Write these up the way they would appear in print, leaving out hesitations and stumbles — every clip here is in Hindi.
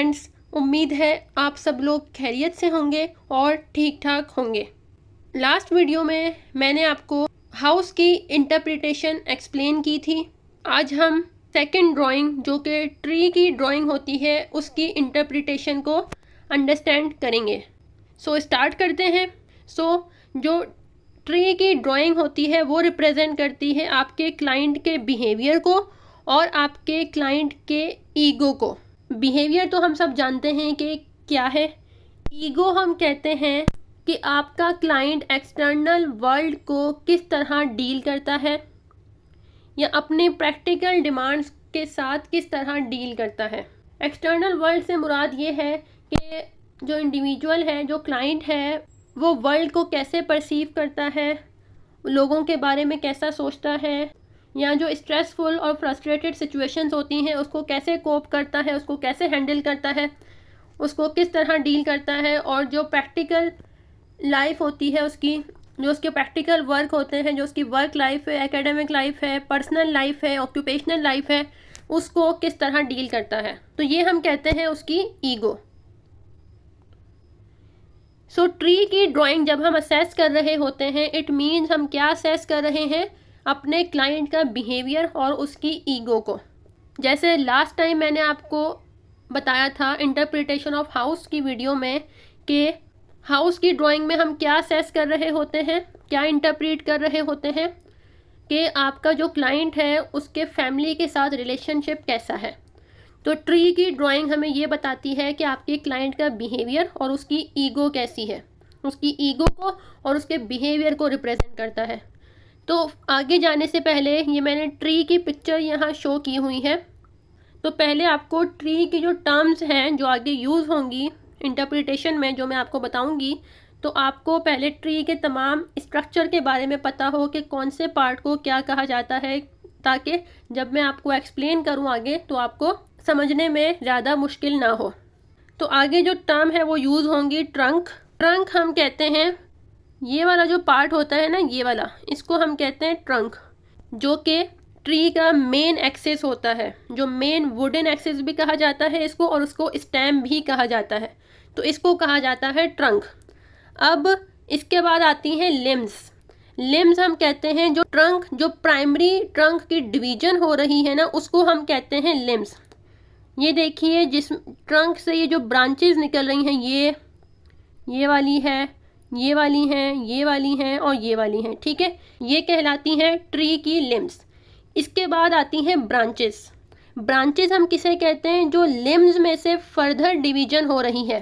फ्रेंड्स, उम्मीद है आप सब लोग खैरियत से होंगे और ठीक ठाक होंगे। लास्ट वीडियो में मैंने आपको हाउस की इंटरप्रिटेशन एक्सप्लेन की थी। आज हम सेकंड ड्राइंग जो कि ट्री की ड्राइंग होती है उसकी इंटरप्रिटेशन को अंडरस्टैंड करेंगे। सो स्टार्ट करते हैं। जो ट्री की ड्राइंग होती है वो रिप्रेजेंट करती है आपके क्लाइंट के बिहेवियर को और आपके क्लाइंट के ईगो को। बिहेवियर तो हम सब जानते हैं कि क्या है। ईगो हम कहते हैं कि आपका क्लाइंट एक्सटर्नल वर्ल्ड को किस तरह डील करता है या अपने प्रैक्टिकल डिमांड्स के साथ किस तरह डील करता है। एक्सटर्नल वर्ल्ड से मुराद ये है कि जो इंडिविजुअल है, जो क्लाइंट है, वो वर्ल्ड को कैसे परसीव करता है, लोगों के बारे में कैसा सोचता है, या जो स्ट्रेसफुल और फ्रस्ट्रेटेड सिचुएशंस होती हैं उसको कैसे कोप करता है, उसको कैसे हैंडल करता है, उसको किस तरह डील करता है। और जो प्रैक्टिकल लाइफ होती है उसकी, जो उसके प्रैक्टिकल वर्क होते हैं, जो उसकी वर्क लाइफ है, एकेडमिक लाइफ है, पर्सनल लाइफ है, ऑक्यूपेशनल लाइफ है, उसको किस तरह डील करता है। तो ये हम कहते हैं उसकी ईगो। सो ट्री की ड्राइंग जब हम असेस कर रहे होते हैं, इट मीन्स हम क्या असेस कर रहे हैं, अपने क्लाइंट का बिहेवियर और उसकी ईगो को। जैसे लास्ट टाइम मैंने आपको बताया था इंटरप्रिटेशन ऑफ हाउस की वीडियो में कि हाउस की ड्राइंग में हम क्या असेस कर रहे होते हैं, क्या इंटरप्रेट कर रहे होते हैं कि आपका जो क्लाइंट है उसके फैमिली के साथ रिलेशनशिप कैसा है। तो ट्री की ड्राइंग हमें ये बताती है कि आपके क्लाइंट का बिहेवियर और उसकी ईगो कैसी है, उसकी ईगो को और उसके बिहेवियर को रिप्रेजेंट करता है। तो आगे जाने से पहले ये मैंने ट्री की पिक्चर यहाँ शो की हुई है। तो पहले आपको ट्री की जो टर्म्स हैं जो आगे यूज़ होंगी इंटरप्रिटेशन में, जो मैं आपको बताऊंगी, तो आपको पहले ट्री के तमाम स्ट्रक्चर के बारे में पता हो कि कौन से पार्ट को क्या कहा जाता है, ताकि जब मैं आपको एक्सप्लेन करूँ आगे तो आपको समझने में ज़्यादा मुश्किल ना हो। तो आगे जो टर्म है वो यूज़ होंगी ट्रंक। ट्रंक हम कहते हैं, ये वाला जो पार्ट होता है ना, ये वाला, इसको हम कहते हैं ट्रंक, जो कि ट्री का मेन एक्सेस होता है, जो मेन वुडन एक्सेस भी कहा जाता है इसको, और उसको स्टेम भी कहा जाता है। तो इसको कहा जाता है ट्रंक। अब इसके बाद आती हैं लिम्स। लिम्स हम कहते हैं जो ट्रंक, जो प्राइमरी ट्रंक की डिवीजन हो रही है ना, उसको हम कहते हैं लिम्स। ये देखिए, जिस ट्रंक से ये जो ब्रांचेस निकल रही हैं, ये वाली है, ये वाली हैं, ये वाली हैं और ये वाली हैं, ठीक है, ये कहलाती हैं ट्री की लिम्स। इसके बाद आती हैं ब्रांचेस। ब्रांचेस हम किसे कहते हैं, जो लिम्स में से फर्दर डिवीजन हो रही है।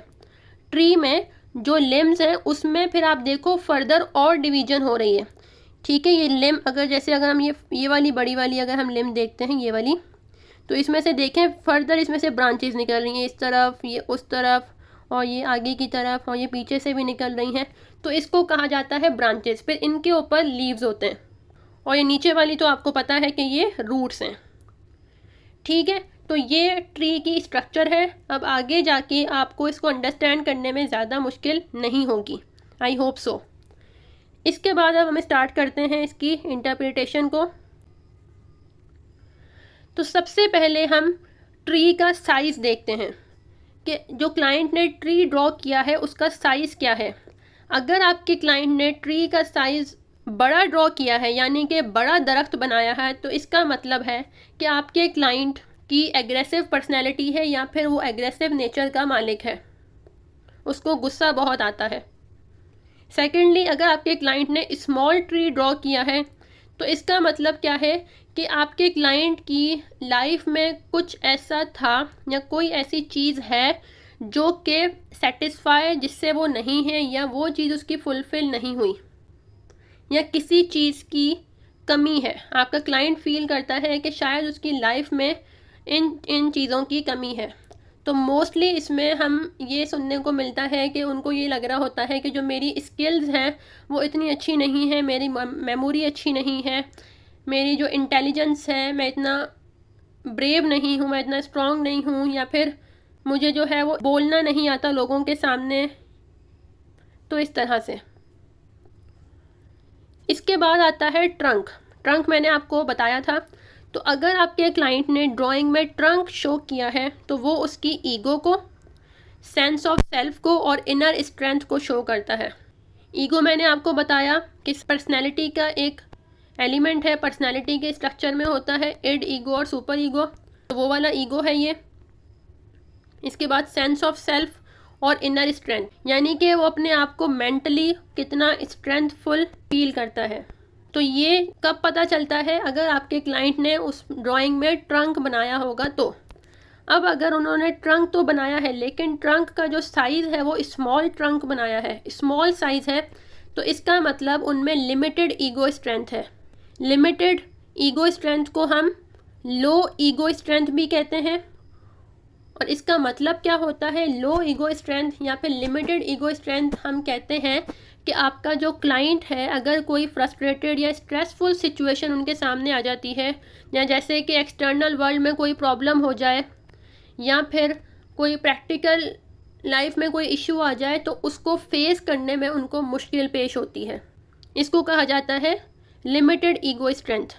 ट्री में जो लिम्स हैं उसमें फिर आप देखो फर्दर और डिवीजन हो रही है, ठीक है। ये लिम अगर हम ये वाली बड़ी वाली अगर हम लिम देखते हैं, ये वाली, तो इसमें से देखें फर्दर इसमें से ब्रांचेस निकल रही हैं, इस तरफ, ये उस तरफ, और ये आगे की तरफ, और ये पीछे से भी निकल रही हैं। तो इसको कहा जाता है ब्रांचेस। फिर इनके ऊपर लीव्स होते हैं, और ये नीचे वाली तो आपको पता है कि ये रूट्स हैं, ठीक है। तो ये ट्री की स्ट्रक्चर है। अब आगे जाके आपको इसको अंडरस्टैंड करने में ज़्यादा मुश्किल नहीं होगी, आई होप सो। इसके बाद अब हम स्टार्ट करते हैं इसकी इंटरप्रिटेशन को। तो सबसे पहले हम ट्री का साइज़ देखते हैं कि जो क्लाइंट ने ट्री ड्रॉ किया है उसका साइज़ क्या है। अगर आपके क्लाइंट ने ट्री का साइज़ बड़ा ड्रॉ किया है, यानी कि बड़ा दरख्त बनाया है, तो इसका मतलब है कि आपके क्लाइंट की एग्रेसिव पर्सनैलिटी है या फिर वो एग्रेसिव नेचर का मालिक है, उसको गुस्सा बहुत आता है। सेकेंडली, अगर आपके क्लाइंट ने स्मॉल ट्री ड्रॉ किया है तो इसका मतलब क्या है कि आपके क्लाइंट की लाइफ में कुछ ऐसा था या कोई ऐसी चीज़ है जो कि सेटिस्फाई जिससे वो नहीं है, या वो चीज़ उसकी फुलफ़िल नहीं हुई, या किसी चीज़ की कमी है। आपका क्लाइंट फील करता है कि शायद उसकी लाइफ में इन चीज़ों की कमी है। तो मोस्टली इसमें हम ये सुनने को मिलता है कि उनको ये लग रहा होता है कि जो मेरी स्किल्स हैं वो इतनी अच्छी नहीं है, मेरी मेमोरी अच्छी नहीं है, मेरी जो इंटेलिजेंस है, मैं इतना ब्रेव नहीं हूँ, मैं इतना स्ट्रॉन्ग नहीं हूँ, या फिर मुझे जो है वो बोलना नहीं आता लोगों के सामने। तो इस तरह से। इसके बाद आता है ट्रंक। ट्रंक मैंने आपको बताया था। तो अगर आपके क्लाइंट ने ड्राइंग में ट्रंक शो किया है तो वो उसकी ईगो को सेंस ऑफ सेल्फ को और इनर स्ट्रेंथ को शो करता है। ईगो मैंने आपको बताया कि पर्सनैलिटी का एक एलिमेंट है, पर्सनैलिटी के स्ट्रक्चर में होता है इड ईगो और सुपर ईगो, तो वो वाला ईगो है ये। इसके बाद सेंस ऑफ सेल्फ और इनर स्ट्रेंथ, यानी कि वो अपने आप को मेंटली कितना स्ट्रेंथफुल फील करता है। तो ये कब पता चलता है? अगर आपके क्लाइंट ने उस ड्राइंग में ट्रंक बनाया होगा तो। अब अगर उन्होंने ट्रंक तो बनाया है लेकिन ट्रंक का जो साइज़ है वो स्मॉल ट्रंक बनाया है, स्मॉल साइज़ है, तो इसका मतलब उनमें लिमिटेड ईगो स्ट्रेंथ है। लिमिटेड ईगो स्ट्रेंथ को हम लो ईगो स्ट्रेंथ भी कहते हैं। और इसका मतलब क्या होता है? लो ईगो स्ट्रेंथ या फिर लिमिटेड ईगो स्ट्रेंथ हम कहते हैं कि आपका जो क्लाइंट है, अगर कोई फ्रस्ट्रेटेड या स्ट्रेसफुल सिचुएशन उनके सामने आ जाती है, या जैसे कि एक्सटर्नल वर्ल्ड में कोई प्रॉब्लम हो जाए या फिर कोई प्रैक्टिकल लाइफ में कोई इश्यू आ जाए, तो उसको फेस करने में उनको मुश्किल पेश होती है। इसको कहा जाता है लिमिटेड ईगो स्ट्रेंथ।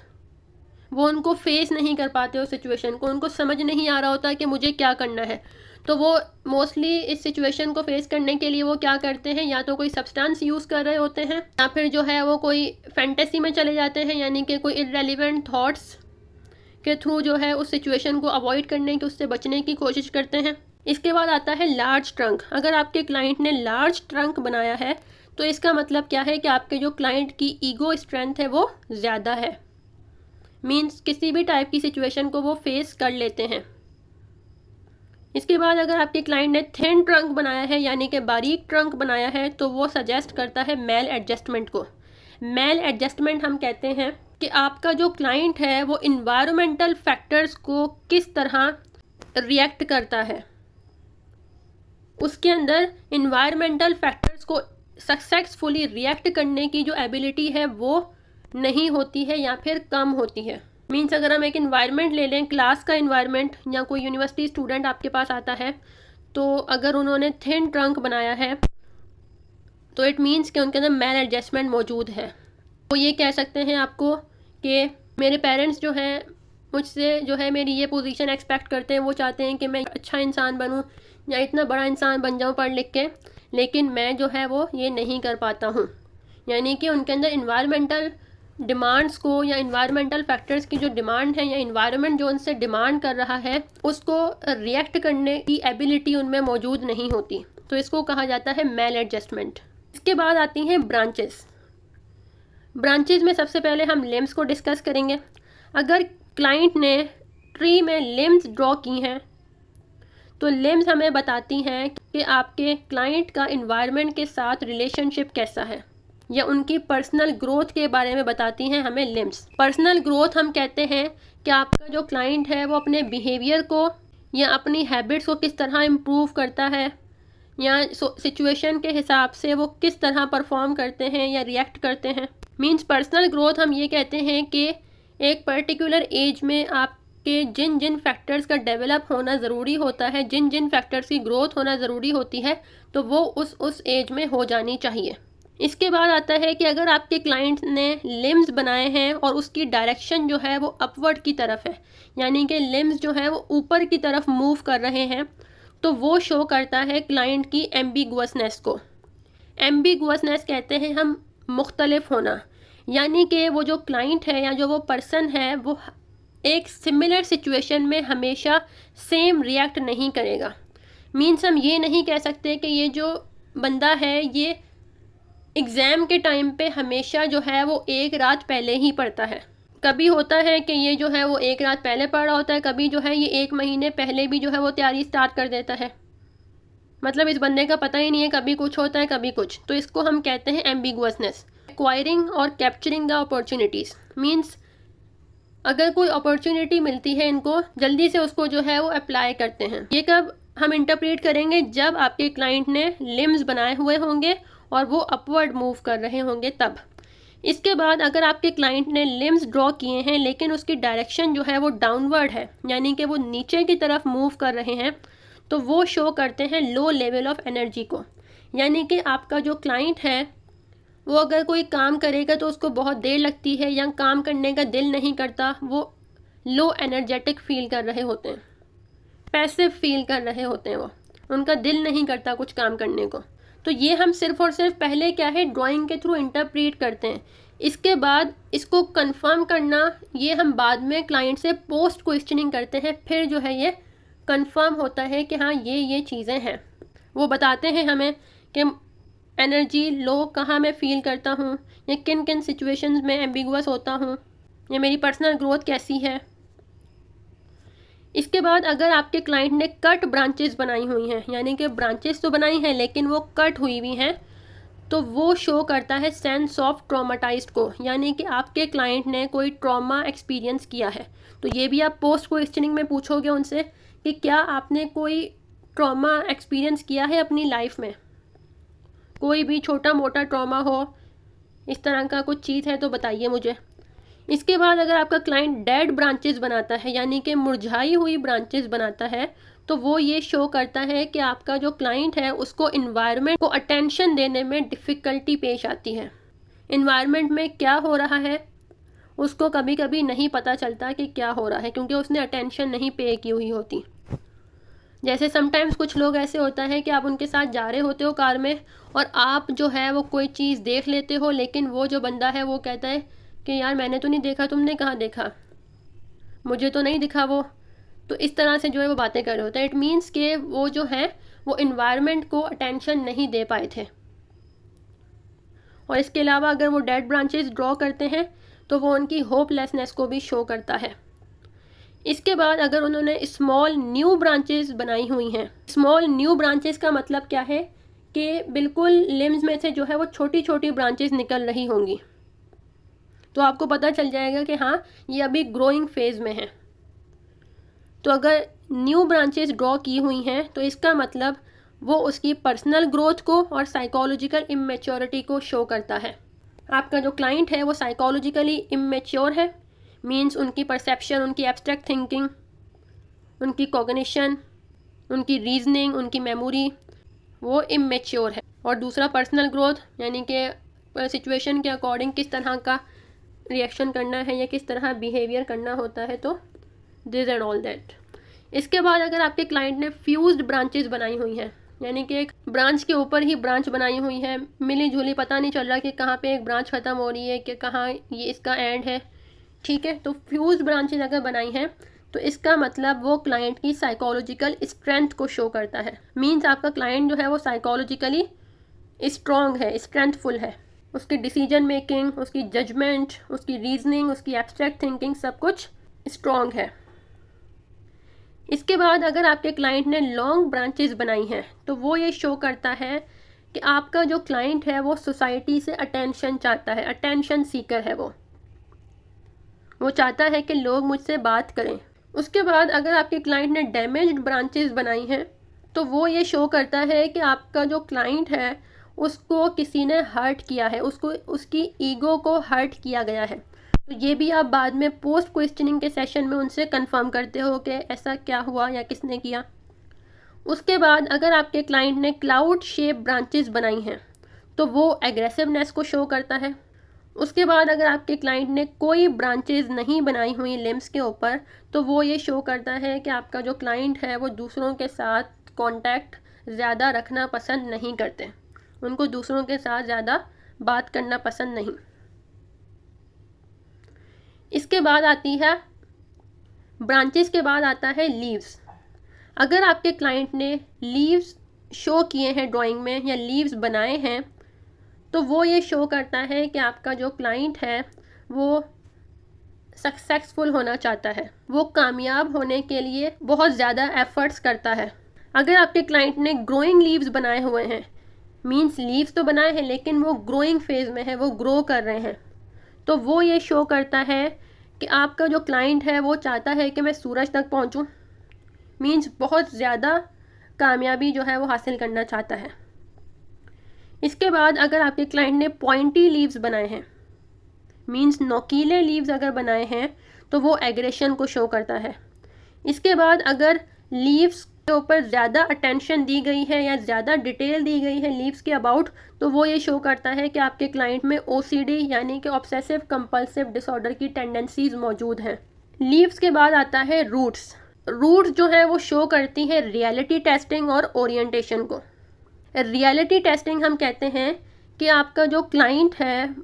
वो उनको फेस नहीं कर पाते उस सिचुएशन को, उनको समझ नहीं आ रहा होता कि मुझे क्या करना है। तो वो मोस्टली इस सिचुएशन को फेस करने के लिए वो क्या करते हैं, या तो कोई सब्सटेंस यूज़ कर रहे होते हैं, या फिर जो है वो कोई फैंटेसी में चले जाते हैं, यानी कि कोई इररेलेवेंट थॉट्स के थ्रू जो है उस सिचुएशन को अवॉइड करने की, उससे बचने की कोशिश करते हैं। इसके बाद आता है लार्ज ट्रंक। अगर आपके क्लाइंट ने लार्ज ट्रंक बनाया है तो इसका मतलब क्या है कि आपके जो क्लाइंट की ईगो स्ट्रेंथ है वो ज़्यादा है। मीन्स किसी भी टाइप की सिचुएशन को वो फेस कर लेते हैं। इसके बाद अगर आपके क्लाइंट ने थिन ट्रंक बनाया है, यानी कि बारीक ट्रंक बनाया है, तो वो सजेस्ट करता है मेल एडजस्टमेंट को। मेल एडजस्टमेंट हम कहते हैं कि आपका जो क्लाइंट है वो इन्वायरमेंटल फैक्टर्स को किस तरह रिएक्ट करता है। उसके अंदर इन्वायरमेंटल फैक्टर्स को सक्सेसफुली रिएक्ट करने की जो एबिलिटी है वो नहीं होती है या फिर कम होती है। मीन्स अगर हम एक इन्वायरमेंट ले लें, क्लास का इन्वायरमेंट, या कोई यूनिवर्सिटी स्टूडेंट आपके पास आता है, तो अगर उन्होंने थिन ट्रंक बनाया है तो इट मीन्स कि उनके अंदर मेल एडजस्टमेंट मौजूद है। वो ये कह सकते हैं आपको कि मेरे पेरेंट्स जो हैं मुझसे जो है मेरी ये पोजीशन एक्सपेक्ट करते हैं, वो चाहते हैं कि मैं अच्छा इंसान बनूं या इतना बड़ा इंसान बन जाऊं पढ़ लिख के, लेकिन मैं जो है वो ये नहीं कर पाता हूं। यानी कि उनके अंदर इन्वायरमेंटल डिमांड्स को, या इन्वायरमेंटल फैक्टर्स की जो डिमांड है, या इन्वायरमेंट जो उनसे डिमांड कर रहा है, उसको रिएक्ट करने की एबिलिटी उनमें मौजूद नहीं होती। तो इसको कहा जाता है मेल एडजस्टमेंट। इसके बाद आती हैं ब्रांचेस। ब्रांचेस में सबसे पहले हम लिम्स को डिस्कस करेंगे। अगर क्लाइंट ने ट्री में लिम्स ड्रॉ की हैं तो लिम्स हमें बताती हैं कि आपके क्लाइंट का इन्वायरमेंट के साथ रिलेशनशिप कैसा है, या उनकी पर्सनल ग्रोथ के बारे में बताती हैं हमें लिम्स। पर्सनल ग्रोथ हम कहते हैं कि आपका जो क्लाइंट है वो अपने बिहेवियर को या अपनी हैबिट्स को किस तरह इम्प्रूव करता है, या सिचुएशन के हिसाब से वो किस तरह परफॉर्म करते हैं या रिएक्ट करते हैं। मीन्स पर्सनल ग्रोथ हम ये कहते हैं कि एक पर्टिकुलर एज में आपके जिन जिन फैक्टर्स का डेवलप होना ज़रूरी होता है, जिन जिन फैक्टर्स की ग्रोथ होना ज़रूरी होती है, तो वो उस एज में हो जानी चाहिए। इसके बाद आता है कि अगर आपके क्लाइंट ने लिम्स बनाए हैं और उसकी डायरेक्शन जो है वो अपवर्ड की तरफ है, यानी कि लिम्स जो है वो ऊपर की तरफ मूव कर रहे हैं, तो वो शो करता है क्लाइंट की एम्बिगुअसनेस को। एम्बिगुअसनेस कहते हैं हम मुख्तलिफ होना, यानी कि वो जो क्लाइंट है या जो वो पर्सन है वो एक सिमिलर सिचुएशन में हमेशा सेम रिएक्ट नहीं करेगा। मीन्स हम ये नहीं कह सकते कि ये जो बंदा है ये एग्ज़ाम के टाइम पे हमेशा जो है वो एक रात पहले ही पढ़ता है। कभी होता है कि ये जो है वो एक रात पहले पढ़ रहा होता है, कभी जो है ये एक महीने पहले भी जो है वो तैयारी स्टार्ट कर देता है। मतलब इस बंदे का पता ही नहीं है, कभी कुछ होता है कभी कुछ। तो इसको हम कहते हैं एम्बिगुअसनेस। एक्वायरिंग और कैप्चरिंग द अपॉर्चुनिटीज़ मीन्स अगर कोई अपॉर्चुनिटी मिलती है इनको जल्दी से उसको जो है वो अप्लाई करते हैं। ये कब हम इंटरप्रेट करेंगे? जब आपके क्लाइंट ने लिम्स बनाए हुए होंगे और वो अपवर्ड मूव कर रहे होंगे तब। इसके बाद अगर आपके क्लाइंट ने लिम्स ड्रॉ किए हैं लेकिन उसकी डायरेक्शन जो है वो डाउनवर्ड है, यानी कि वो नीचे की तरफ मूव कर रहे हैं, तो वो शो करते हैं लो लेवल ऑफ एनर्जी को। यानी कि आपका जो क्लाइंट है वो अगर कोई काम करेगा तो उसको बहुत देर लगती है या काम करने का दिल नहीं करता, वो लो एनर्जेटिक फील कर रहे होते हैं, पैसिव फील कर रहे होते हैं वो। उनका दिल नहीं करता कुछ काम करने को। तो ये हम सिर्फ और सिर्फ पहले क्या है ड्राइंग के थ्रू इंटरप्रेट करते हैं। इसके बाद इसको कंफर्म करना ये हम बाद में क्लाइंट से पोस्ट क्वेश्चनिंग करते हैं, फिर जो है ये कंफर्म होता है कि हाँ ये चीज़ें हैं। वो बताते हैं हमें कि एनर्जी लो कहाँ मैं फ़ील करता हूँ, या किन किन सिचुएशंस में एम्बिगुअस होता हूँ, या मेरी पर्सनल ग्रोथ कैसी है। इसके बाद अगर आपके क्लाइंट ने कट ब्रांचेस बनाई हुई हैं, यानी कि ब्रांचेस तो बनाई हैं लेकिन वो कट हुई हुई हैं, तो वो शो करता है सेंस ऑफ ट्रॉमाटाइज्ड को, यानी कि आपके क्लाइंट ने कोई ट्रॉमा एक्सपीरियंस किया है। तो ये भी आप पोस्ट क्वेश्चनिंग में पूछोगे उनसे कि क्या आपने कोई ट्रॉमा एक्सपीरियंस किया है अपनी लाइफ में, कोई भी छोटा मोटा ट्रॉमा हो, इस तरह का कुछ चीज़ है तो बताइए मुझे। इसके बाद अगर आपका क्लाइंट डेड ब्रांचेस बनाता है, यानी कि मुरझाई हुई ब्रांचेस बनाता है, तो वो ये शो करता है कि आपका जो क्लाइंट है उसको इन्वायरमेंट को अटेंशन देने में डिफ़िकल्टी पेश आती है। इन्वायरमेंट में क्या हो रहा है उसको कभी कभी नहीं पता चलता कि क्या हो रहा है, क्योंकि उसने अटेंशन नहीं पे की हुई होती। जैसे समटाइम्स कुछ लोग ऐसे होता है कि आप उनके साथ जा रहे होते हो कार में, और आप जो है वो कोई चीज़ देख लेते हो, लेकिन वो जो बंदा है वो कहता है कि यार मैंने तो नहीं देखा, तुमने कहाँ देखा, मुझे तो नहीं दिखा वो। तो इस तरह से जो है वो बातें कर रहे होते हैं। इट मीन्स कि वो जो है वो इन्वायरमेंट को अटेंशन नहीं दे पाए थे। और इसके अलावा अगर वो डेड ब्रांचेस ड्रॉ करते हैं तो वो उनकी होपलेसनेस को भी शो करता है। इसके बाद अगर उन्होंने स्मॉल न्यू ब्रांचेस बनाई हुई हैं, स्मॉल न्यू ब्रांचेस का मतलब क्या है कि बिल्कुल लिम्स में से जो है वो छोटी छोटी ब्रांचेस निकल रही होंगी, तो आपको पता चल जाएगा कि हाँ ये अभी ग्रोइंग फेज़ में है। तो अगर न्यू ब्रांचेस ड्रॉ की हुई हैं तो इसका मतलब वो उसकी पर्सनल ग्रोथ को और साइकोलॉजिकल इमेच्योरिटी को शो करता है। आपका जो क्लाइंट है वो साइकोलॉजिकली इमेच्योर है, मीन्स उनकी परसेप्शन, उनकी एब्स्ट्रैक्ट थिंकिंग, उनकी कॉग्निशन, उनकी रीजनिंग, उनकी मेमोरी वो इमेच्योर है। और दूसरा पर्सनल ग्रोथ, यानी कि सिचुएशन के अकॉर्डिंग किस तरह का रिएक्शन करना है या किस तरह बिहेवियर करना होता है, तो दिस एंड ऑल दैट। इसके बाद अगर आपके क्लाइंट ने फ्यूज्ड ब्रांचेस बनाई हुई हैं, यानी कि एक ब्रांच के ऊपर ही ब्रांच बनाई हुई है, मिली जुली, पता नहीं चल रहा कि कहाँ पे एक ब्रांच ख़त्म हो रही है कि कहाँ ये इसका एंड है, ठीक है। तो फ्यूज्ड ब्रांचेस अगर बनाई हैं तो इसका मतलब वो क्लाइंट की साइकोलॉजिकल स्ट्रेंथ को शो करता है। मीन्स आपका क्लाइंट जो है वो साइकोलॉजिकली स्ट्रॉन्ग है, स्ट्रेंथफुल है, उसकी डिसीजन मेकिंग, उसकी जजमेंट, उसकी रीजनिंग, उसकी एब्स्ट्रैक्ट थिंकिंग सब कुछ स्ट्रॉन्ग है। इसके बाद अगर आपके क्लाइंट ने लॉन्ग ब्रांचेस बनाई हैं तो वो ये शो करता है कि आपका जो क्लाइंट है वो सोसाइटी से अटेंशन चाहता है, अटेंशन सीकर है, वो चाहता है कि लोग मुझसे बात करें। उसके बाद अगर आपके क्लाइंट ने डैमेज्ड ब्रांचेस बनाई हैं तो वो ये शो करता है कि आपका जो क्लाइंट है उसको किसी ने हर्ट किया है, उसको उसकी ईगो को हर्ट किया गया है। तो ये भी आप बाद में पोस्ट क्वेश्चनिंग के सेशन में उनसे कंफर्म करते हो कि ऐसा क्या हुआ या किसने किया। उसके बाद अगर आपके क्लाइंट ने क्लाउड शेप ब्रांचेस बनाई हैं तो वो एग्रेसिवनेस को शो करता है। उसके बाद अगर आपके क्लाइंट ने कोई ब्रांचेस नहीं बनाई हुई लिम्स के ऊपर तो वो ये शो करता है कि आपका जो क्लाइंट है वो दूसरों के साथ कांटेक्ट ज़्यादा रखना पसंद नहीं करते, उनको दूसरों के साथ ज़्यादा बात करना पसंद नहीं। इसके बाद आती है ब्रांचेस के बाद आता है लीव्स। अगर आपके क्लाइंट ने लीव्स शो किए हैं ड्राइंग में या लीव्स बनाए हैं तो वो ये शो करता है कि आपका जो क्लाइंट है वो सक्सेसफुल होना चाहता है, वो कामयाब होने के लिए बहुत ज़्यादा एफर्ट्स करता है। अगर आपके क्लाइंट ने ग्रोइंग लीव्स बनाए हुए हैं, मीन्स लीव्स तो बनाए हैं लेकिन वो ग्रोइंग फेज़ में है, वो ग्रो कर रहे हैं, तो वो ये शो करता है कि आपका जो क्लाइंट है वो चाहता है कि मैं सूरज तक पहुंचूं, मीन्स बहुत ज़्यादा कामयाबी जो है वो हासिल करना चाहता है। इसके बाद अगर आपके क्लाइंट ने पॉइंटी लीव्स बनाए हैं, मीन्स नोकीले लीव्स अगर बनाए हैं, तो वो एग्रेशन को शो करता है। इसके बाद अगर लीव्स के ऊपर ज़्यादा अटेंशन दी गई है या ज़्यादा डिटेल दी गई है लीव्स के अबाउट, तो वो ये शो करता है कि आपके क्लाइंट में OCD यानी कि ऑब्सेसिव कंपल्सिव डिसऑर्डर की टेंडेंसीज मौजूद हैं। लीव्स के बाद आता है रूट्स। रूट्स जो है वो शो करती हैं रियलिटी टेस्टिंग और ओरिएंटेशन को। रियलिटी टेस्टिंग हम कहते हैं कि आपका जो क्लाइंट है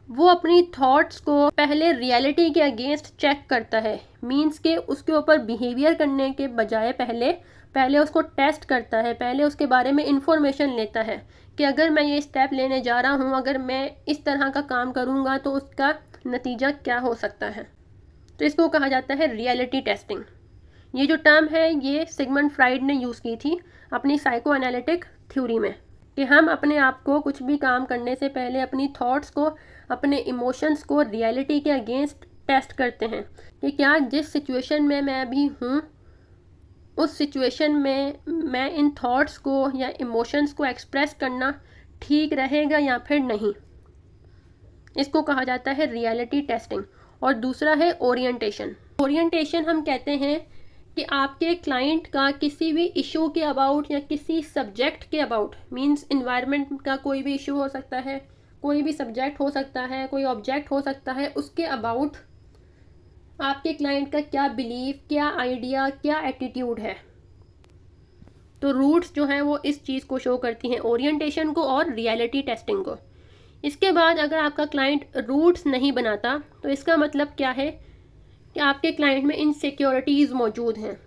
वो अपनी थॉट्स को पहले रियलिटी के अगेंस्ट चेक करता है, मींस के उसके ऊपर बिहेवियर करने के बजाय पहले उसको टेस्ट करता है, पहले उसके बारे में इंफॉर्मेशन लेता है कि अगर मैं ये स्टेप लेने जा रहा हूँ, अगर मैं इस तरह का काम करूँगा तो उसका नतीजा क्या हो सकता है। तो इसको कहा जाता है रियलिटी टेस्टिंग। ये जो टर्म है ये सिगमंड फ्राइड ने यूज़ की थी अपनी साइको एनालिटिक थ्योरी में, कि हम अपने आप को कुछ भी काम करने से पहले अपनी थॉट्स को, अपने इमोशंस को रियलिटी के अगेंस्ट टेस्ट करते हैं कि क्या जिस सिचुएशन में मैं अभी हूँ उस सिचुएशन में मैं इन थॉट्स को या इमोशंस को एक्सप्रेस करना ठीक रहेगा या फिर नहीं। इसको कहा जाता है रियलिटी टेस्टिंग। और दूसरा है ओरिएंटेशन। ओरिएंटेशन हम कहते हैं कि आपके क्लाइंट का किसी भी इशू के अबाउट या किसी सब्जेक्ट के अबाउट, मींस इन्वायरमेंट का कोई भी इशू हो सकता है, कोई भी सब्जेक्ट हो सकता है, कोई ऑब्जेक्ट हो सकता है, उसके अबाउट आपके क्लाइंट का क्या बिलीफ, क्या आइडिया, क्या एटीट्यूड है। तो रूट्स जो हैं वो इस चीज़ को शो करती हैं, ओरिएंटेशन को और रियलिटी टेस्टिंग को। इसके बाद अगर आपका क्लाइंट रूट्स नहीं बनाता तो इसका मतलब क्या है कि आपके क्लाइंट में इनसिक्योरिटीज़ मौजूद हैं,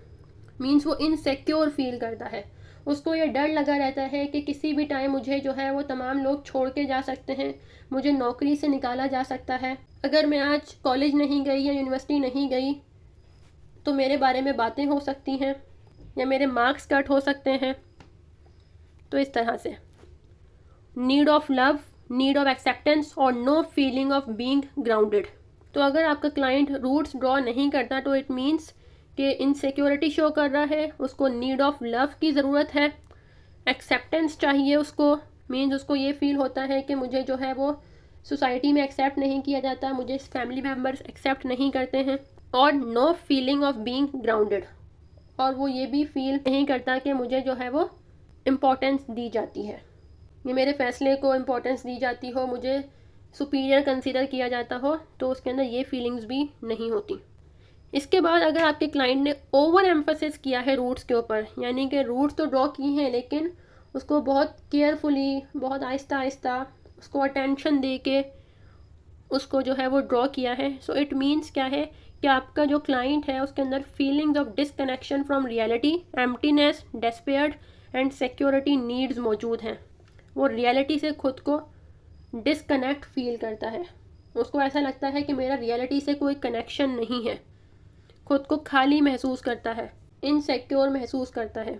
मींस वो इनसिक्योर फील करता है, उसको ये डर लगा रहता है कि किसी भी टाइम मुझे जो है वो तमाम लोग छोड़ के जा सकते हैं, मुझे नौकरी से निकाला जा सकता है, अगर मैं आज कॉलेज नहीं गई या यूनिवर्सिटी नहीं गई तो मेरे बारे में बातें हो सकती हैं या मेरे मार्क्स कट हो सकते हैं। तो इस तरह से need of love, need of acceptance और no feeling of being grounded. तो अगर आपका क्लाइंट रूट्स ड्रॉ नहीं करता तो इट मीन्स कि इनसिक्योरिटी शो कर रहा है, उसको नीड ऑफ लव की ज़रूरत है, एक्सेप्टेंस चाहिए उसको, मीन्स उसको ये फील होता है कि मुझे जो है वो सोसाइटी में एक्सेप्ट नहीं किया जाता, मुझे फैमिली मेम्बर्स एक्सेप्ट नहीं करते हैं, और no feeling of being grounded, और वो ये भी फील नहीं करता कि मुझे जो है वो इम्पोर्टेंस दी जाती है, ये मेरे फैसले को इम्पोर्टेंस दी जाती हो, मुझे सुपीरियर कंसीडर किया जाता हो, तो उसके अंदर ये फीलिंग्स भी नहीं होती। इसके बाद अगर आपके क्लाइंट ने ओवर एम्फोसिस किया है रूट्स के ऊपर, यानी कि रूट्स तो ड्रॉ की हैं लेकिन उसको बहुत केयरफुली, बहुत आहिस्ता आहिस्ता उसको अटेंशन दे के उसको जो है वो ड्रॉ किया है, सो इट मीन्स क्या है कि आपका जो क्लाइंट है उसके अंदर feelings of disconnection from reality, emptiness, despaired and security needs मौजूद हैं। वो रियलिटी से खुद को डिसकनेक्ट फील करता है, उसको ऐसा लगता है कि मेरा रियलिटी से कोई कनेक्शन नहीं है, खुद को खाली महसूस करता है, इनसिक्योर महसूस करता है।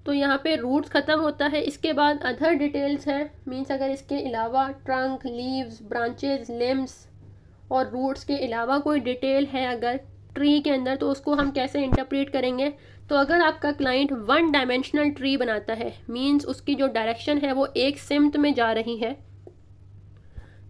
तो यहाँ पे रूट्स ख़त्म होता है। इसके बाद अदर डिटेल्स हैं, मीन्स अगर इसके अलावा ट्रंक, लीव्स, ब्रांचेस, लिम्स और रूट्स के अलावा कोई डिटेल है अगर ट्री के अंदर, तो उसको हम कैसे इंटरप्रेट करेंगे। तो अगर आपका क्लाइंट वन डायमेंशनल ट्री बनाता है, मीन्स उसकी जो डायरेक्शन है वो एक सिम्त में जा रही है,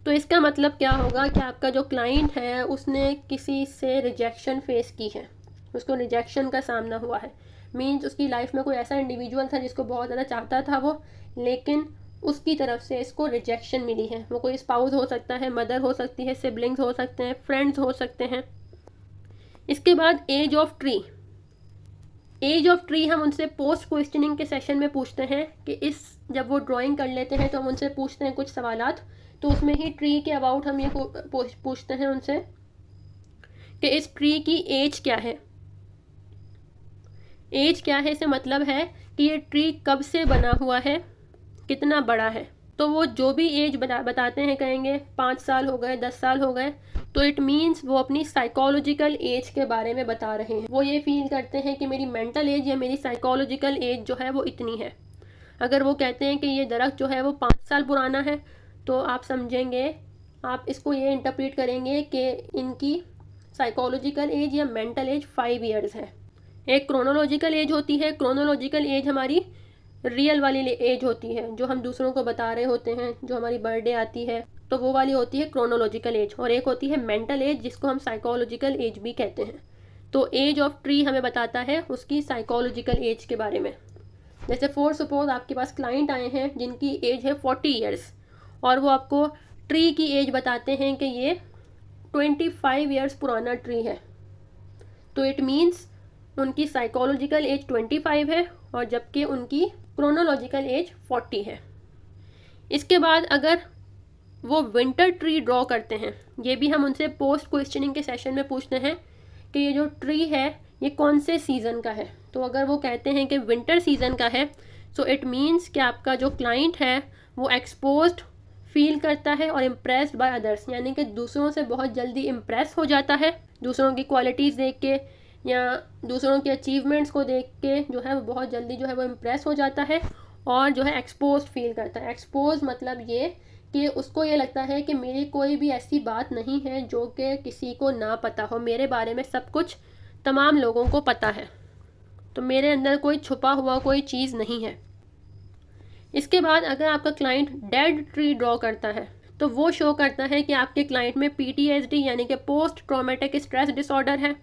तो इसका मतलब क्या होगा कि आपका जो क्लाइंट है उसने किसी से रिजेक्शन फेस की है, उसको रिजेक्शन का सामना हुआ है, मीन्स उसकी लाइफ में कोई ऐसा इंडिविजुअल था जिसको बहुत ज़्यादा चाहता था वो, लेकिन उसकी तरफ से इसको रिजेक्शन मिली है। वो कोई स्पाउस हो सकता है, मदर हो सकती है, सिबलिंग्स हो सकते हैं, फ्रेंड्स हो सकते हैं। इसके बाद age of tree. Age of tree हम उनसे पोस्ट क्वेश्चनिंग के सेशन में पूछते हैं कि जब वो ड्राइंग कर लेते हैं तो हम उनसे पूछते हैं कुछ सवालात, तो उसमें ही ट्री के अबाउट हम ये पूछते हैं उनसे कि इस ट्री की एज क्या है। एज क्या है से मतलब है कि ये ट्री कब से बना हुआ है, कितना बड़ा है। तो वो जो भी एज बताते हैं, कहेंगे 5 साल हो गए, 10 साल हो गए, तो इट मीन्स वो अपनी साइकोलॉजिकल एज के बारे में बता रहे हैं। वो ये फील करते हैं कि मेरी मेंटल एज या मेरी साइकोलॉजिकल एज जो है वो इतनी है। अगर वो कहते हैं कि ये दरख्त जो है वो 5 साल पुराना है, तो आप समझेंगे, आप इसको ये इंटरप्रेट करेंगे कि इनकी साइकोलॉजिकल एज या मेंटल एज 5 ईयर्स है। एक क्रोनोलॉजिकल एज होती है, क्रोनोलॉजिकल एज हमारी रियल वाली एज होती है जो हम दूसरों को बता रहे होते हैं, जो हमारी बर्थडे आती है तो वो वाली होती है क्रोनोलॉजिकल एज, और एक होती है मेंटल एज जिसको हम साइकोलॉजिकल एज भी कहते हैं। तो एज ऑफ ट्री हमें बताता है उसकी साइकोलॉजिकल एज के बारे में। जैसे फॉर सपोज आपके पास क्लाइंट आए हैं जिनकी एज है 40 ईयर्स और वो आपको ट्री की एज बताते हैं कि ये 25 ईयर्स पुराना ट्री है, तो इट मीन्स उनकी साइकोलॉजिकल एज 25 है और जबकि उनकी क्रोनोलॉजिकल एज 40 है। इसके बाद अगर वो विंटर ट्री ड्रॉ करते हैं, ये भी हम उनसे पोस्ट क्वेश्चनिंग के सेशन में पूछते हैं कि ये जो ट्री है ये कौन से सीज़न का है। तो अगर वो कहते हैं कि विंटर सीज़न का है, सो इट मीन्स कि आपका जो क्लाइंट है वो एक्सपोज्ड फील करता है और इम्प्रेस्ड बाय अदर्स, यानी कि दूसरों से बहुत जल्दी इम्प्रेस हो जाता है, दूसरों की क्वालिटीज़ देख के या दूसरों के अचीवमेंट्स को देख के जो है वो बहुत जल्दी जो है वो इम्प्रेस हो जाता है और जो है एक्सपोज फील करता है। एक्सपोज मतलब ये कि उसको ये लगता है कि मेरी कोई भी ऐसी बात नहीं है जो कि किसी को ना पता हो, मेरे बारे में सब कुछ तमाम लोगों को पता है, तो मेरे अंदर कोई छुपा हुआ कोई चीज़ नहीं है। इसके बाद अगर आपका क्लाइंट डेड ट्री ड्रॉ करता है तो वो शो करता है कि आपके क्लाइंट में PTSD यानी कि पोस्ट ट्रॉमेटिक स्ट्रेस डिसऑर्डर है,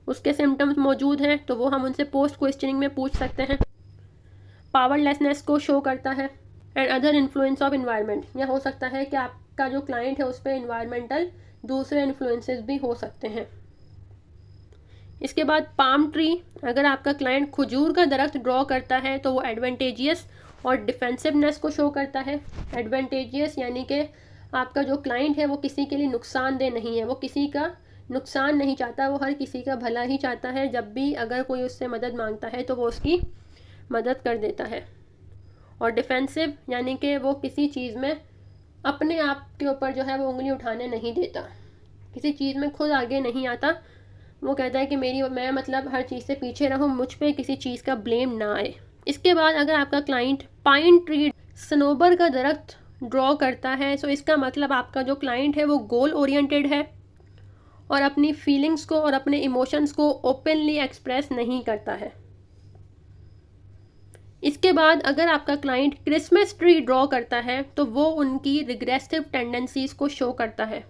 उसके सिम्टम्स मौजूद हैं, तो वो हम उनसे पोस्ट क्वेश्चनिंग में पूछ सकते हैं। पावरलेसनेस को शो करता है and other influence of environment, या हो सकता है कि आपका जो क्लाइंट है उस पर इन्वायरमेंटल दूसरे इन्फ्लुएंसेस भी हो सकते हैं। इसके बाद पाम ट्री, अगर आपका क्लाइंट खजूर का दरख्त ड्रॉ करता है तो वो एडवांटेजियस और डिफेंसिवनेस को शो करता है। एडवांटेजियस यानी कि आपका जो क्लाइंट है वो किसी के लिए नुकसानदेह नहीं है, वो किसी का नुकसान नहीं चाहता, वो हर किसी का भला ही चाहता है। जब भी अगर कोई उससे मदद मांगता है तो वो उसकी मदद कर देता है। और डिफेंसिव यानी कि वो किसी चीज़ में अपने आप के ऊपर जो है वो उंगली उठाने नहीं देता, किसी चीज़ में खुद आगे नहीं आता, वो कहता है कि मैं मतलब हर चीज़ से पीछे रहूँ, मुझ पे किसी चीज़ का ब्लेम ना आए। इसके बाद अगर आपका क्लाइंट पाइन ट्री सनोबर का दरख्त ड्रॉ करता है, सो इसका मतलब आपका जो क्लाइंट है वो गोल ओरिएंटेड है और अपनी फीलिंग्स को और अपने इमोशंस को ओपनली एक्सप्रेस नहीं करता है। इसके बाद अगर आपका क्लाइंट क्रिसमस ट्री ड्रॉ करता है तो वो उनकी रिग्रेसिव टेंडेंसीज़ को शो करता है।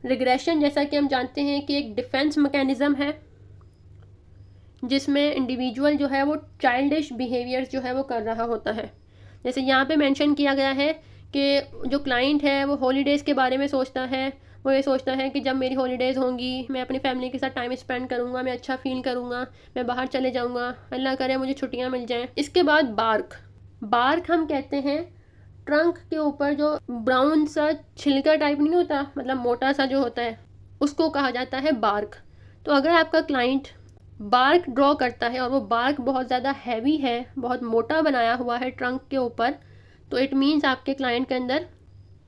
रिग्रेशन जैसा कि हम जानते हैं कि एक डिफेंस मैकेनिज़्म है जिसमें इंडिविजुअल जो है वो चाइल्डिश बिहेवियर्स जो है वो कर रहा होता है। जैसे यहाँ पे मेंशन किया गया है कि जो क्लाइंट है वो हॉलीडेज़ के बारे में सोचता है, वो ये सोचता है कि जब मेरी हॉलीडेज़ होंगी मैं अपनी फैमिली के साथ टाइम स्पेंड करूँगा, मैं अच्छा फील करूँगा, मैं बाहर चले जाऊँगा, अल्लाह करे मुझे छुट्टियाँ मिल जाएँ। इसके बाद बार्क हम कहते हैं ट्रंक के ऊपर जो ब्राउन सा छिलका टाइप नहीं होता, मतलब मोटा सा जो होता है, उसको कहा जाता है बार्क। तो अगर आपका क्लाइंट बार्क ड्रॉ करता है और वो बार्क बहुत ज़्यादा हैवी है, बहुत मोटा बनाया हुआ है ट्रंक के ऊपर, तो इट मीन्स आपके क्लाइंट के अंदर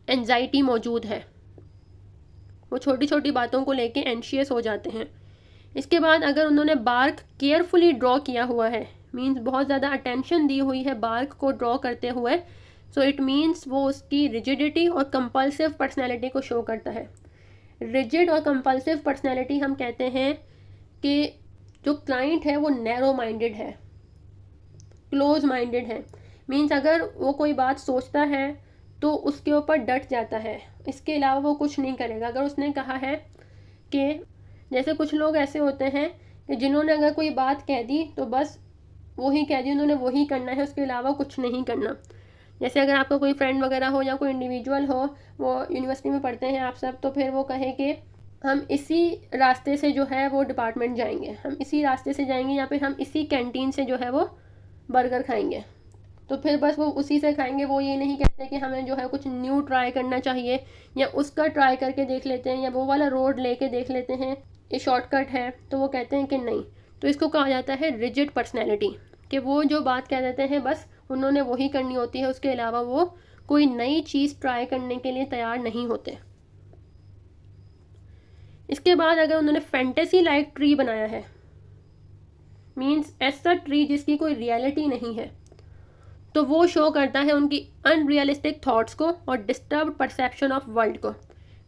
एंजाइटी मौजूद है, वो छोटी छोटी बातों को लेके एंशियस हो जाते हैं। इसके बाद अगर उन्होंने बार्क केयरफुली ड्रॉ किया हुआ है, मीन्स बहुत ज़्यादा अटेंशन दी हुई है बार्क को ड्रॉ करते हुए, सो इट मीन्स वो उसकी रिजिडिटी और कंपल्सिव पर्सनैलिटी को शो करता है। रिजिड और कंपल्सिव पर्सनैलिटी हम कहते हैं कि जो क्लाइंट है वो नैरो माइंडेड है, क्लोज माइंडेड है, मीन्स अगर वो कोई बात सोचता है तो उसके ऊपर डट जाता है, इसके अलावा वो कुछ नहीं करेगा। अगर उसने कहा है कि जैसे कुछ लोग ऐसे होते हैं कि जिन्होंने अगर कोई बात कह दी तो बस वही कह दी, उन्होंने वही करना है, उसके अलावा कुछ नहीं करना। जैसे अगर आपका कोई फ्रेंड वगैरह हो या कोई इंडिविजुअल हो, वो यूनिवर्सिटी में पढ़ते हैं आप सब, तो फिर वो कहे कि हम इसी रास्ते से जो है वो डिपार्टमेंट जाएंगे, हम इसी रास्ते से जाएंगे, या फिर हम इसी कैंटीन से जो है वो बर्गर खाएंगे, तो फिर बस वो उसी से खाएंगे। वो ये नहीं कहते कि हमें जो है कुछ न्यू ट्राई करना चाहिए या उसका ट्राई करके देख लेते हैं या वो वाला रोड लेके देख लेते हैं, ये शॉर्टकट है, तो वो कहते हैं कि नहीं। तो इसको कहा जाता है रिजिड पर्सनैलिटी, कि वो जो बात कह देते हैं बस उन्होंने वही करनी होती है, उसके अलावा वो कोई नई चीज़ ट्राई करने के लिए तैयार नहीं होते। इसके बाद अगर उन्होंने फैंटेसी लाइक ट्री बनाया है, मीन्स ऐसा ट्री जिसकी कोई रियलिटी नहीं है, तो वो शो करता है उनकी अनरियलिस्टिक थॉट्स को और डिस्टर्ब परसेप्शन ऑफ वर्ल्ड को,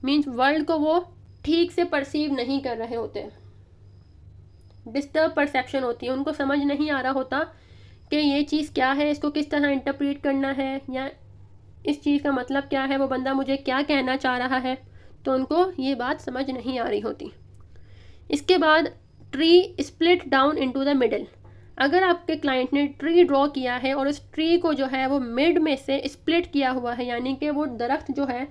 मीन्स वर्ल्ड को वो ठीक से परसीव नहीं कर रहे होते, डिस्टर्ब परसेप्शन होती है, उनको समझ नहीं आ रहा होता कि ये चीज़ क्या है, इसको किस तरह इंटरप्रेट करना है, या इस चीज़ का मतलब क्या है, वो बंदा मुझे क्या कहना चाह रहा है, तो उनको ये बात समझ नहीं आ रही होती। इसके बाद tree split down into the middle, अगर आपके क्लाइंट ने ट्री ड्रॉ किया है और उस ट्री को जो है वो मिड में से स्प्लिट किया हुआ है, यानी कि वो दरख्त जो है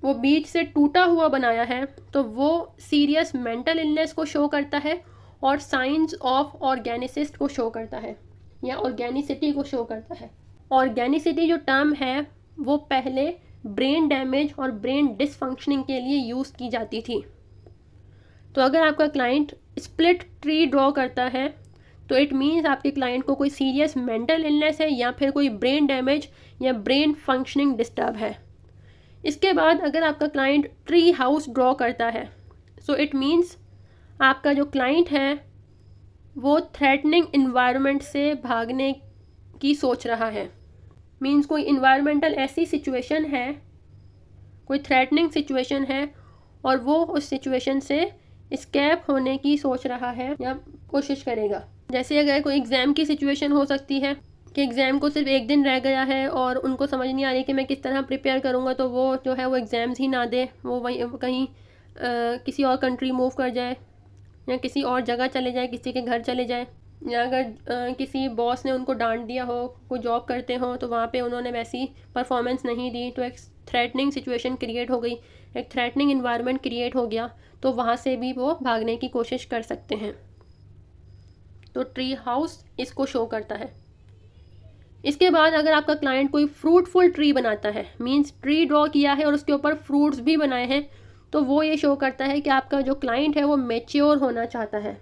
वो बीच से टूटा हुआ बनाया है तो वो सीरियस मेंटल इलनेस को शो करता है और साइंस ऑफ ऑर्गेनिसिस्ट को शो करता है या ऑर्गेनिसिटी को शो करता है। ऑर्गेनिसिटी जो टर्म है वो पहले ब्रेन डैमेज और ब्रेन डिसफंक्शनिंग के लिए यूज़ की जाती थी। तो अगर आपका क्लाइंट स्प्लिट ट्री ड्रॉ करता है तो इट मीन्स आपके क्लाइंट को कोई सीरियस मेंटल इलनेस है या फिर कोई ब्रेन डैमेज या ब्रेन फंक्शनिंग डिस्टर्ब है। इसके बाद अगर आपका क्लाइंट ट्री हाउस ड्रॉ करता है सो इट मीन्स आपका जो क्लाइंट है वो थ्रेटनिंग इन्वायरमेंट से भागने की सोच रहा है। मीन्स कोई इन्वायरमेंटल ऐसी सिचुएशन है, कोई थ्रेटनिंग सिचुएशन है और वो उस सिचुएशन से एस्केप होने की सोच रहा है या कोशिश करेगा। जैसे अगर कोई एग्ज़ाम की सिचुएशन हो सकती है कि एग्ज़ाम को सिर्फ एक दिन रह गया है और उनको समझ नहीं आ रही कि मैं किस तरह प्रिपेयर करूँगा, तो वो जो है वो एग्ज़ाम्स ही ना दे, वो वहीं कहीं किसी और कंट्री मूव कर जाए या किसी और जगह चले जाए, किसी के घर चले जाए, या अगर किसी बॉस ने उनको डांट दिया हो, कोई जॉब करते हो तो वहाँ पे उन्होंने वैसी परफॉर्मेंस नहीं दी तो एक थ्रेटनिंग सिचुएशन क्रिएट हो गई, एक थ्रेटनिंग इन्वायरमेंट क्रिएट हो गया, तो वहाँ से भी वो भागने की कोशिश कर सकते हैं। तो ट्री हाउस इसको शो करता है। इसके बाद अगर आपका क्लाइंट कोई फ्रूटफुल ट्री बनाता है, मीन्स ट्री ड्रॉ किया है और उसके ऊपर फ्रूट्स भी बनाए हैं, तो वो ये शो करता है कि आपका जो क्लाइंट है वो मैच्योर होना चाहता है।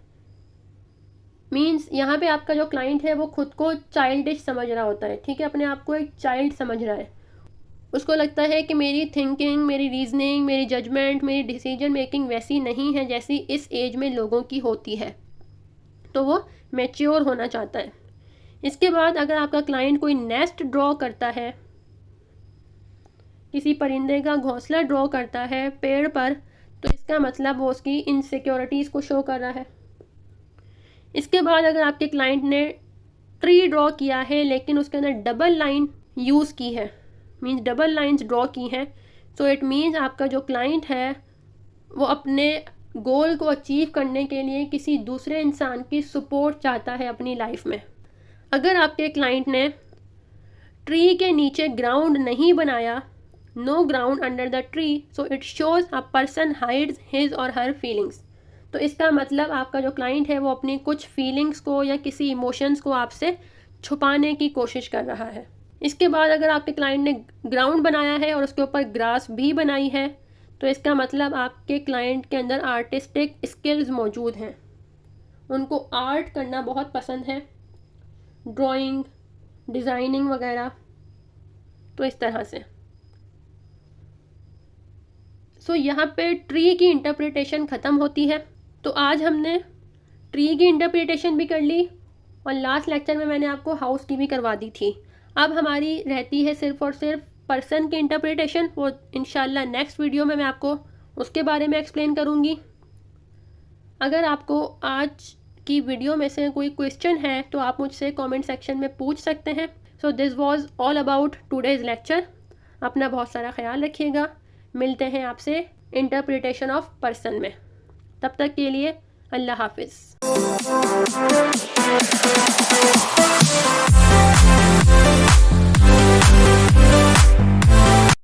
मीन्स यहाँ पे आपका जो क्लाइंट है वो खुद को चाइल्डिश समझ रहा होता है, ठीक है, अपने आप को एक चाइल्ड समझ रहा है। उसको लगता है कि मेरी थिंकिंग, मेरी रीजनिंग, मेरी जजमेंट, मेरी डिसीजन मेकिंग वैसी नहीं है जैसी इस एज में लोगों की होती है, तो वो मैच्योर होना चाहता है। इसके बाद अगर आपका क्लाइंट कोई नेस्ट ड्रॉ करता है, किसी परिंदे का घोंसला ड्रॉ करता है पेड़ पर, तो इसका मतलब वो उसकी इनसिक्योरिटीज़ को शो कर रहा है। इसके बाद अगर आपके क्लाइंट ने ट्री ड्रॉ किया है लेकिन उसके अंदर डबल लाइन यूज़ की है, मीन्स डबल लाइंस ड्रॉ की हैं, सो इट मीन्स आपका जो क्लाइंट है वो अपने गोल को अचीव करने के लिए किसी दूसरे इंसान की सपोर्ट चाहता है अपनी लाइफ में। अगर आपके क्लाइंट ने ट्री के नीचे ग्राउंड नहीं बनाया, no ground under the tree, so it shows a person hides his or her feelings, तो इसका मतलब आपका जो क्लाइंट है वो अपनी कुछ फीलिंग्स को या किसी इमोशंस को आपसे छुपाने की कोशिश कर रहा है। इसके बाद अगर आपके क्लाइंट ने ग्राउंड बनाया है और उसके ऊपर ग्रास भी बनाई है, तो इसका मतलब आपके क्लाइंट के अंदर आर्टिस्टिक स्किल्स मौजूद हैं, उनको आर्ट करना बहुत पसंद है, ड्राइंग, डिज़ाइनिंग वगैरह, तो इस तरह से। सो यहाँ पे ट्री की इंटरप्रिटेशन ख़त्म होती है। तो आज हमने ट्री की इंटरप्रिटेशन भी कर ली और लास्ट लेक्चर में मैंने आपको हाउस की भी करवा दी थी। अब हमारी रहती है सिर्फ और सिर्फ पर्सन की इंटरप्रिटेशन, वो इंशाल्लाह नेक्स्ट वीडियो में मैं आपको उसके बारे में एक्सप्लेन करूँगी। अगर आपको आज की वीडियो में से कोई क्वेश्चन है तो आप मुझसे कमेंट सेक्शन में पूछ सकते हैं। So this was all about today's lecture. अपना बहुत सारा ख्याल रखिएगा। मिलते हैं आपसे इंटरप्रिटेशन ऑफ पर्सन में। तब तक के लिए अल्लाह हाफिज़।